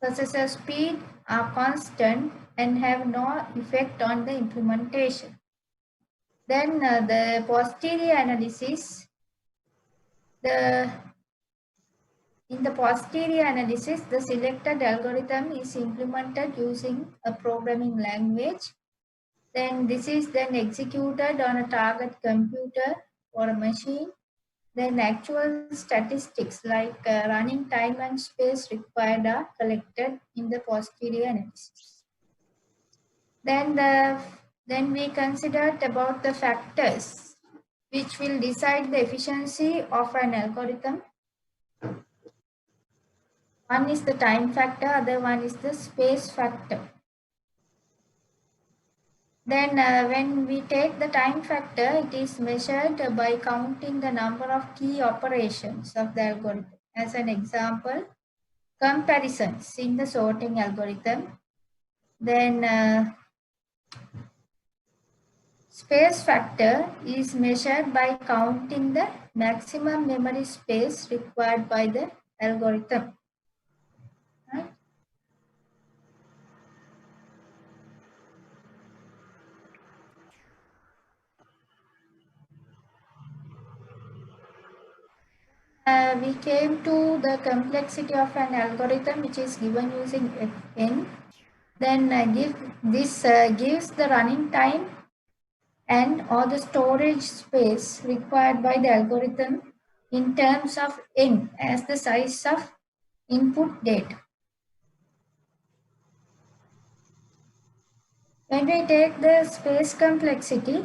processor speed are constant and have no effect on the implementation. Then the posterior analysis, the in the posterior analysis, the selected algorithm is implemented using a programming language. Then this is then executed on a target computer or a machine. Then actual statistics like running time and space required are collected in the posterior analysis. Then we considered about the factors which will decide the efficiency of an algorithm. One is the time factor, other one is the space factor. Then when we take the time factor, it is measured by counting the number of key operations of the algorithm. As an example, comparisons in the sorting algorithm. Then space factor is measured by counting the maximum memory space required by the algorithm. Right? We came to the complexity of an algorithm which is given using Fn. Then gives the running time and or the storage space required by the algorithm in terms of n as the size of input data. When we take the space complexity,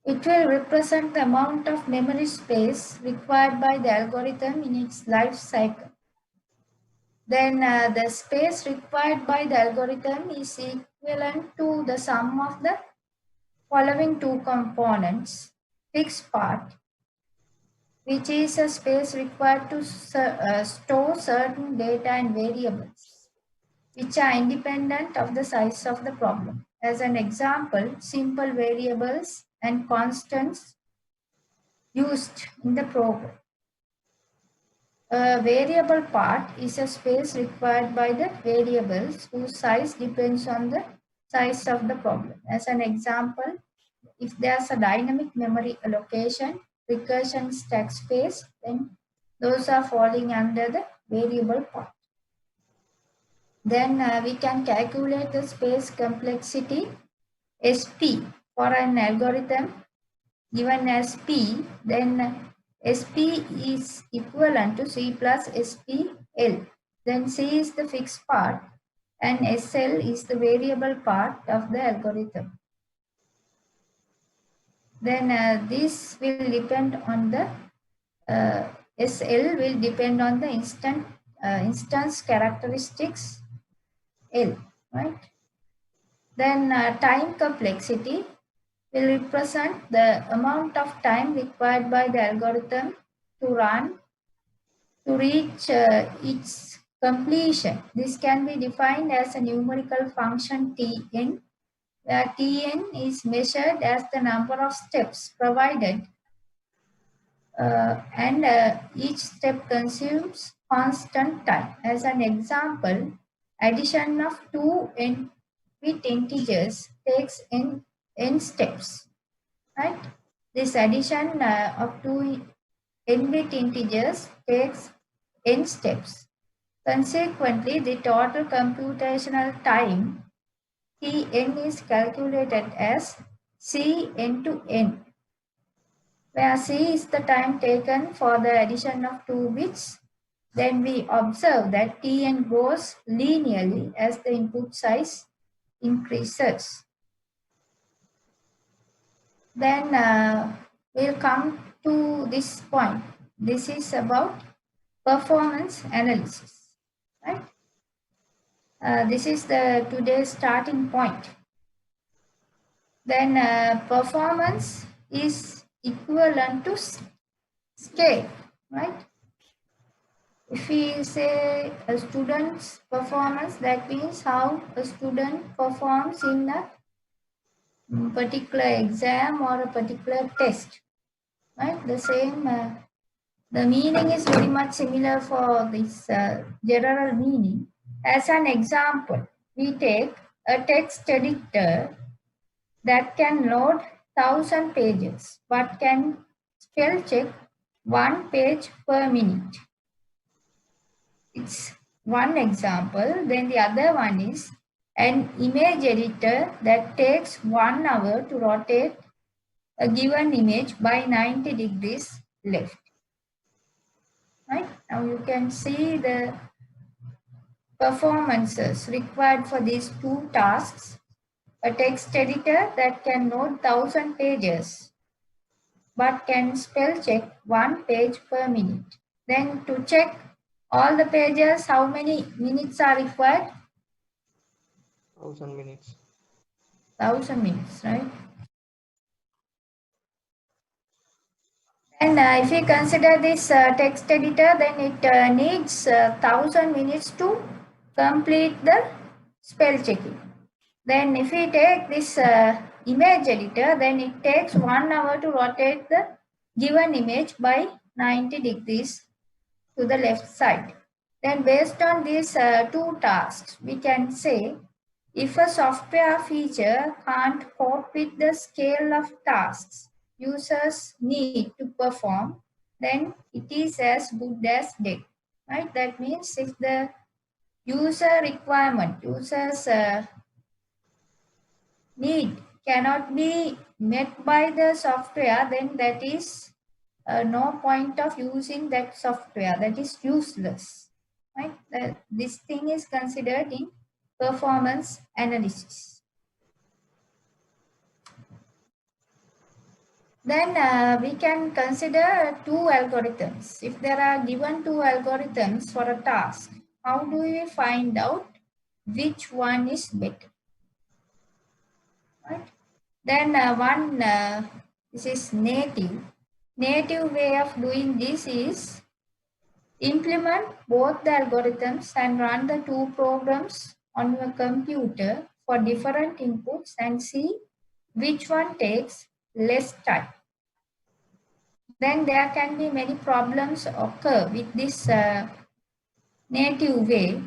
it will represent the amount of memory space required by the algorithm in its life cycle. Then the space required by the algorithm is equivalent to the sum of the following two components. Fixed part, which is a space required to store certain data and variables, which are independent of the size of the problem. As an example, simple variables and constants used in the program. A variable part is a space required by the variables whose size depends on the size of the problem. As an example, if there's a dynamic memory allocation, recursion stack space, then those are falling under the variable part. Then we can calculate the space complexity SP for an algorithm given as P, then SP is equivalent to C plus SPL. Then C is the fixed part and SL is the variable part of the algorithm. Then this will depend on the SL will depend on the instance characteristics L, right? Then time complexity will represent the amount of time required by the algorithm to run to reach its completion. This can be defined as a numerical function Tn, where Tn is measured as the number of steps provided and each step consumes constant time. As an example, addition of two n-bit integers takes n steps, right? This addition of two n-bit integers takes n steps. Consequently, the total computational time Tn is calculated as Cn to n, where C is the time taken for the addition of 2 bits. Then we observe that Tn grows linearly as the input size increases. Then we'll come to this point. This is about performance analysis, right? This is the today's starting point. Then performance is equivalent to scale, right? If we say a student's performance, that means how a student performs in a particular exam or a particular test, right? The same The meaning is very much similar for this general meaning. As an example, we take a text editor that can load 1,000 pages but can spell check 1 page per minute. It's one example. Then the other one is an image editor that takes 1 hour to rotate a given image by 90 degrees left. Right? Now you can see the performances required for these two tasks. A text editor that can load 1,000 pages but can spell check 1 page per minute. Then to check all the pages, how many minutes are required? 1,000 minutes. 1,000 minutes, right? And if we consider this text editor, then it needs 1,000 minutes to complete the spell checking. Then if we take this image editor, then it takes 1 hour to rotate the given image by 90 degrees to the left side. Then based on these two tasks, we can say if a software feature can't cope with the scale of tasks users need to perform, then it is as good as dead. Right? That means if the user requirement, user's need cannot be met by the software, then that is no point of using that software. That is useless. Right? This thing is considered in performance analysis. Then we can consider two algorithms. If there are given two algorithms for a task, how do we find out which one is better? Right? Then this is native. Native way of doing this is implement both the algorithms and run the two programs on your computer for different inputs and see which one takes less time. Then there can be many problems occur with this native way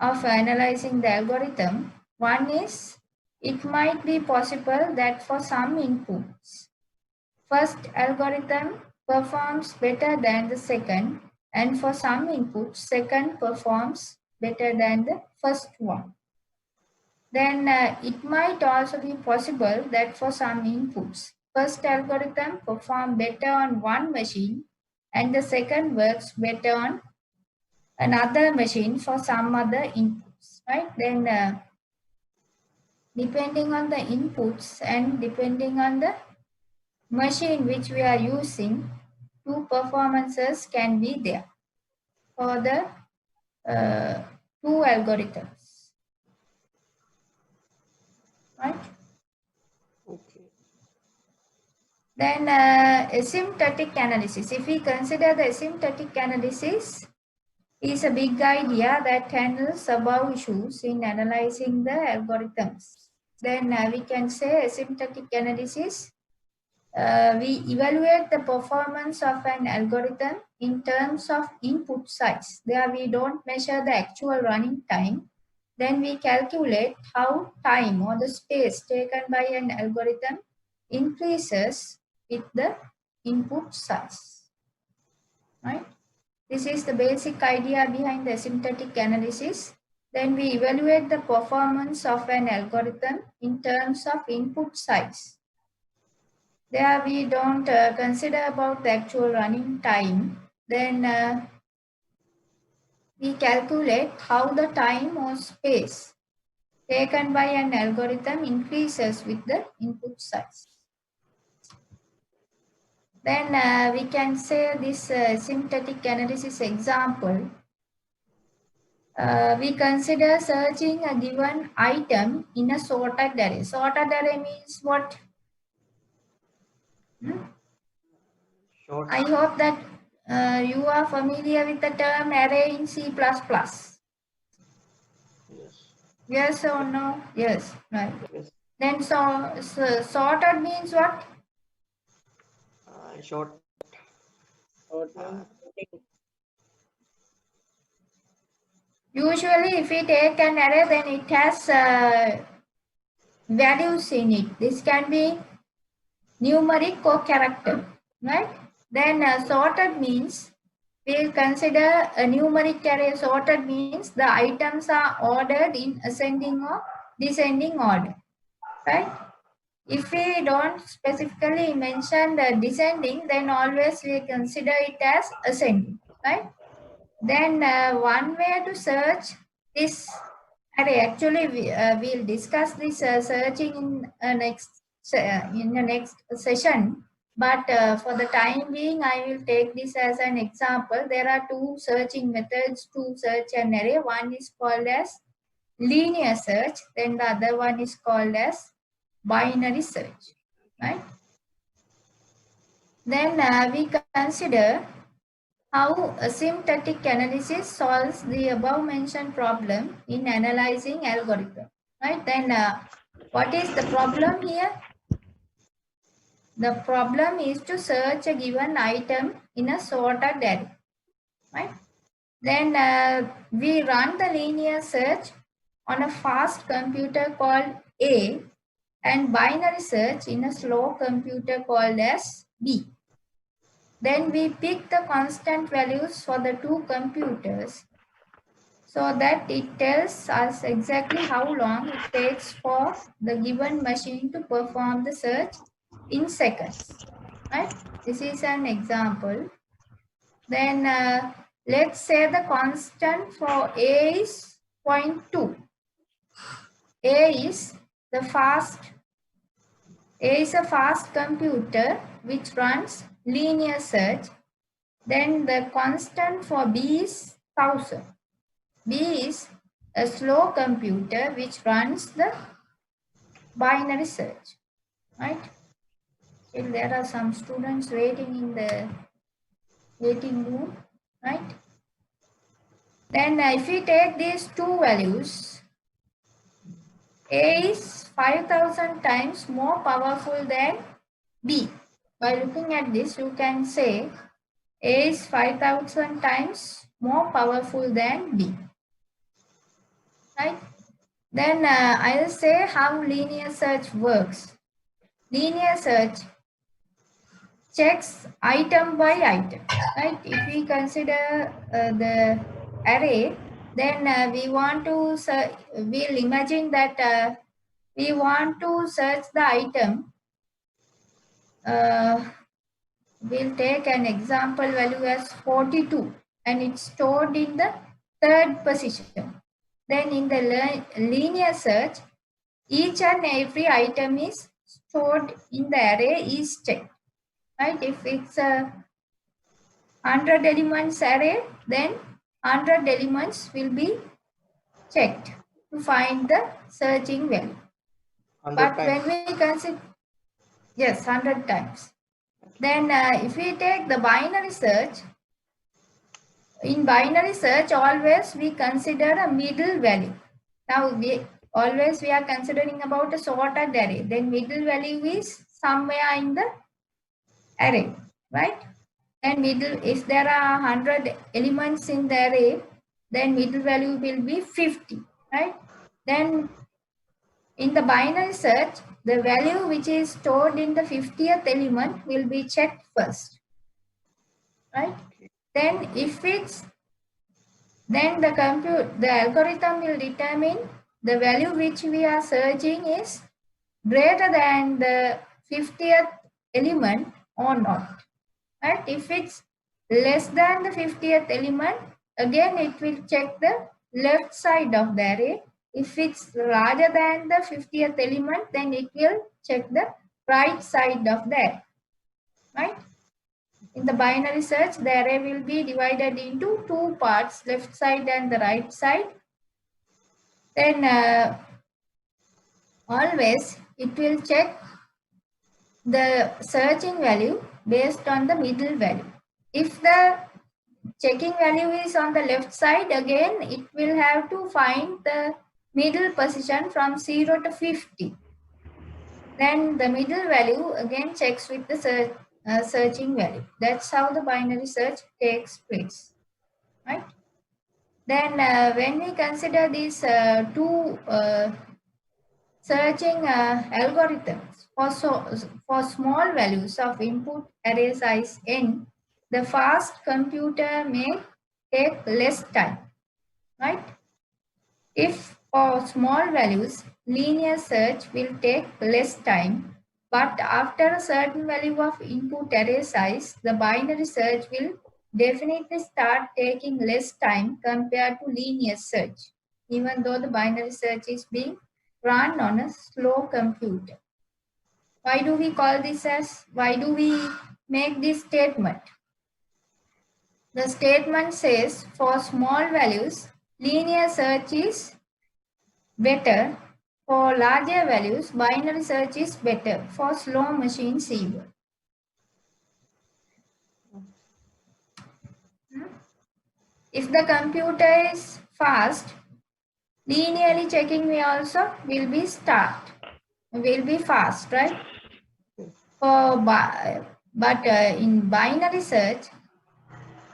of analyzing the algorithm. One is it might be possible that for some inputs, first algorithm performs better than the second, and for some inputs, second performs better than the first one. Then it might also be possible that for some inputs, first algorithm perform better on one machine and the second works better on another machine for some other inputs, right? Then depending on the inputs and depending on the machine which we are using, two performances can be there for the two algorithms, right? Okay. Then asymptotic analysis. If we consider the asymptotic analysis is a big idea that handles above issues in analyzing the algorithms. Then we can say asymptotic analysis. We evaluate the performance of an algorithm in terms of input size. There we don't measure the actual running time. Then we calculate how time or the space taken by an algorithm increases with the input size. Right? This is the basic idea behind the asymptotic analysis. Then we evaluate the performance of an algorithm in terms of input size. There we don't consider about the actual running time. Then we calculate how the time or space taken by an algorithm increases with the input size. Then we can say this asymptotic analysis example. We consider searching a given item in a sorted array. Sorted array means what? Short. I hope that you are familiar with the term array in C++. Yes. Yes or no? Yes, right. Yes. Then sorted means what? Short. Short means Usually, if we take an array, then it has values in it. This can be numeric or character, right? Then sorted means we'll consider a numeric array. Sorted means the items are ordered in ascending or descending order, right? If we don't specifically mention the descending, then always we consider it as ascending, right? Then one way to search this array, actually we'll discuss this searching in the next session. But for the time being, I will take this as an example. There are two searching methods to search an array. One is called as linear search, then the other one is called as binary search, right? Then we consider how asymptotic analysis solves the above mentioned problem in analyzing algorithm, right? Then what is the problem here? The problem is to search a given item in a sorted array, right? Then we run the linear search on a fast computer called A and binary search in a slow computer called as B. Then we pick the constant values for the two computers so that it tells us exactly how long it takes for the given machine to perform the search in seconds, right? This is an example. Then let's say the constant for A is 0.2. A is a fast computer which runs linear search. Then the constant for B is 1000. B is a slow computer which runs the binary search, right? Still there are some students waiting in the waiting room, right? Then if we take these two values, A is 5000 times more powerful than B. By looking at this, you can say A is 5000 times more powerful than B, right? Then I'll say how linear search works. Linear search checks item by item, right? If we consider the array, then we'll imagine that we want to search the item. We'll take an example value as 42 and it's stored in the third position. Then in the linear search, each and every item is stored in the array is checked, right? If it's a 100 elements array, then 100 elements will be checked to find the searching value. 100 But times. when we consider, yes, 100 times. Then if we take the binary search, in binary search always we consider a middle value. Now we are considering about a sorted array. Then middle value is somewhere in the array, right? And middle, if there are 100 elements in the array, then middle value will be 50, right? Then in the binary search, the value which is stored in the 50th element will be checked first, right? Then if it's, then the algorithm will determine the value which we are searching is greater than the 50th element or not, right? If it's less than the 50th element, again it will check the left side of the array. If it's larger than the 50th element, then it will check the right side of the array, right? In the binary search, the array will be divided into two parts, left side and the right side. Then always it will check the searching value based on the middle value. If the checking value is on the left side, again it will have to find the middle position from 0 to 50. Then the middle value again checks with the searching value. That's how the binary search takes place, right? Then when we consider these two searching algorithms for small values of input array size n, the fast computer may take less time, right? If for small values, linear search will take less time, but after a certain value of input array size, the binary search will definitely start taking less time compared to linear search, even though the binary search is being run on a slow computer. Why do we call this as, why do we make this statement? The statement says for small values, linear search is better. For larger values, binary search is better for slow machine sequence. If the computer is fast, linearly checking will be fast, right? But in binary search,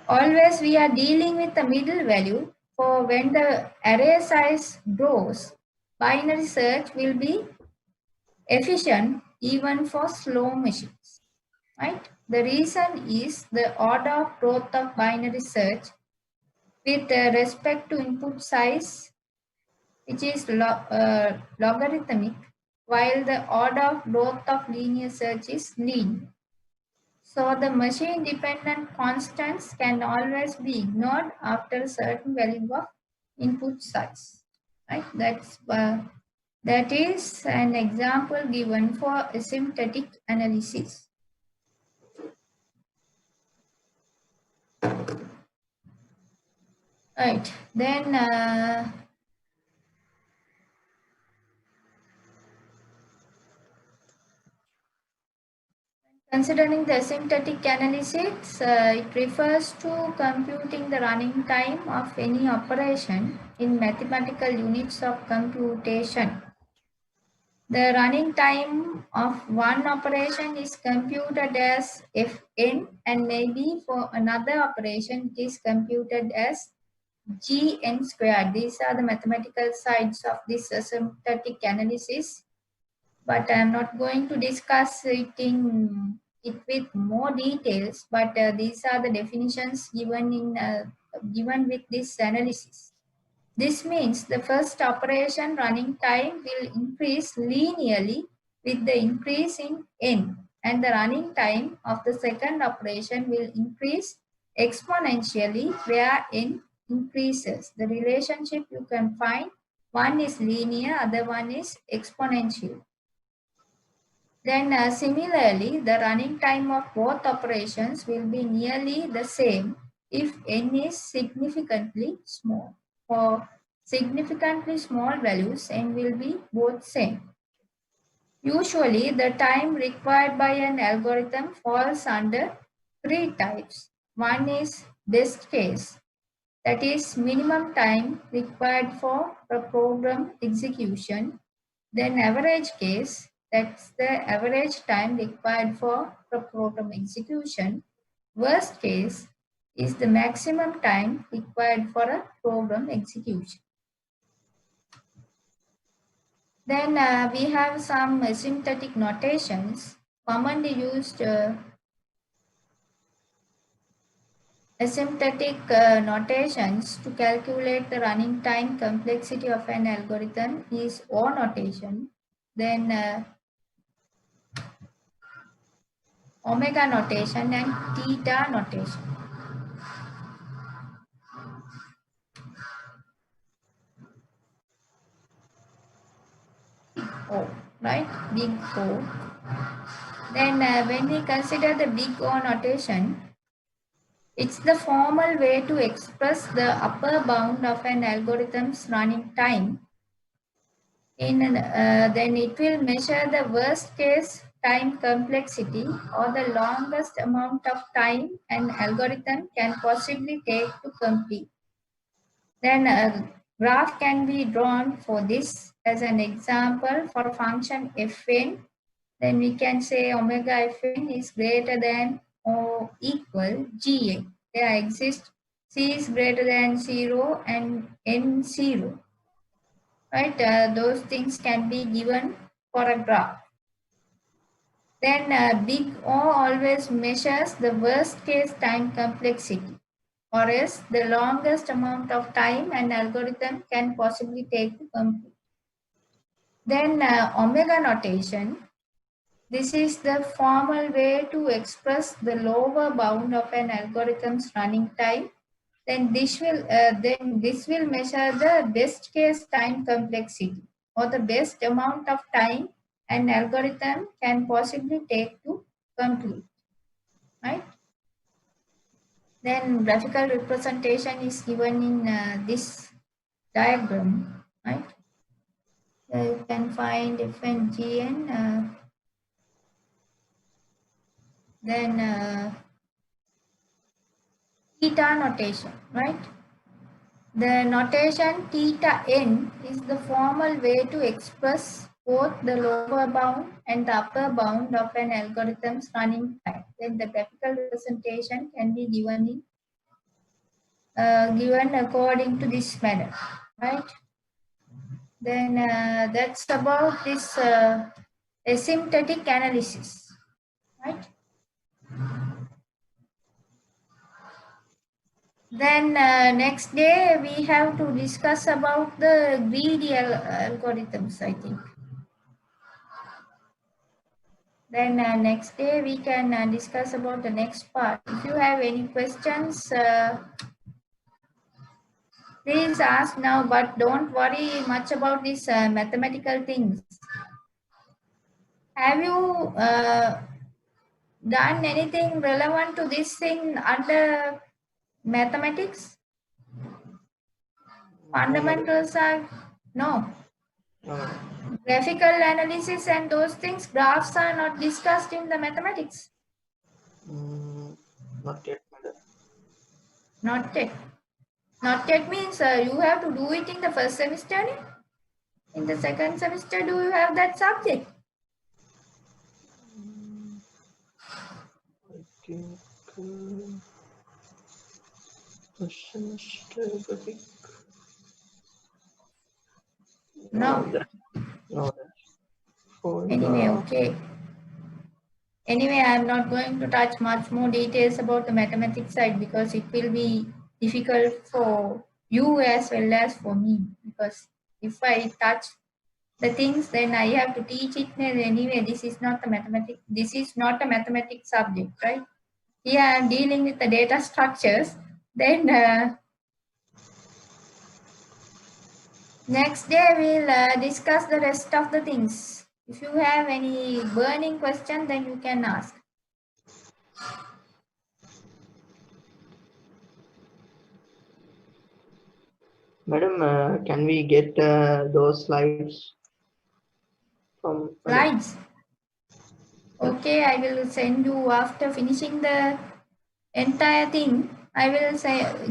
always we are dealing with the middle value. For when the array size grows, binary search will be efficient even for slow machines, right? The reason is the order of growth of binary search with respect to input size, which is logarithmic, while the order of growth of linear search is linear. So the machine-dependent constants can always be ignored after a certain value of input size, right? That is an example given for asymptotic analysis. Right, then considering the asymptotic analysis, it refers to computing the running time of any operation in mathematical units of computation. The running time of one operation is computed as Fn, and maybe for another operation it is computed as Gn squared. These are the mathematical sides of this asymptotic analysis, but I am not going to discuss it with more details. But these are the definitions given with this analysis. This means the first operation running time will increase linearly with the increase in n, and the running time of the second operation will increase exponentially where n increases. The relationship you can find, one is linear, other one is exponential. Then similarly, the running time of both operations will be nearly the same if n is significantly small. For significantly small values, n will be both same. Usually, the time required by an algorithm falls under three types. One is best case, that is minimum time required for a program execution. Then average case, that's the average time required for the program execution. Worst case is the maximum time required for a program execution. Then we have some asymptotic notations, commonly used asymptotic notations to calculate the running time complexity of an algorithm is O notation, then omega notation and theta notation. O, right? Big O. Then when we consider the big O notation, it's the formal way to express the upper bound of an algorithm's running time. Then it will measure the worst case time complexity, or the longest amount of time an algorithm can possibly take to complete. Then a graph can be drawn for this. As an example, for a function fn, then we can say omega Fn is greater than or equal Ga. There exists C is greater than 0 and N 0. Right? Those things can be given for a graph. Then big O always measures the worst case time complexity, or else the longest amount of time an algorithm can possibly take to complete. Then omega notation. This is the formal way to express the lower bound of an algorithm's running time. Then this will measure the best case time complexity, or the best amount of time an algorithm can possibly take to complete. Right? Then graphical representation is given in this diagram. Right? You can find Fn, Gn. Then theta notation, right? The notation theta n is the formal way to express both the lower bound and the upper bound of an algorithm's running time. Then the graphical representation can be given according to this manner, right? Then that's about this asymptotic analysis, right? Then next day we have to discuss about the greedy algorithms, I think. Then next day we can discuss about the next part. If you have any questions, please ask now, but don't worry much about these mathematical things. Have you done anything relevant to this thing under mathematics? Fundamentals are no. Graphical analysis and those things, graphs are not discussed in the mathematics. Not yet, madam. Not yet. Not yet means you have to do it in the first semester. In the second semester, do you have that subject? I think first semester, I think. No. No. Anyway, okay. Anyway, I am not going to touch much more details about the mathematics side because it will be difficult for you as well as for me. Because if I touch the things, then I have to teach it anyway. This is not a mathematics. This is not a mathematics subject, right? Here I am dealing with the data structures. Then next day we'll discuss the rest of the things. If you have any burning question, then you can ask. Madam, can we get those slides from Slides? Okay, I will send you after finishing the entire thing. I will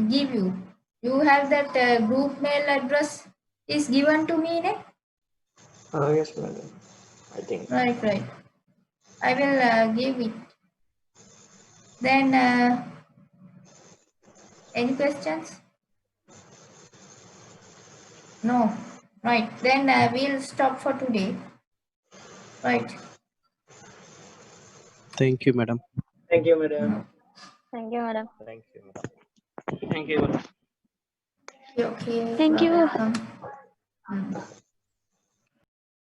give you. You have that group mail address is given to me, ne? Yes, madam. I think. Right. I will give it. Then, any questions? No. Right. Then we'll stop for today. Right. Thank you, madam. Thank you, madam. Thank you, madam. Thank you, madam. Thank you. Okay. Thank you. Welcome.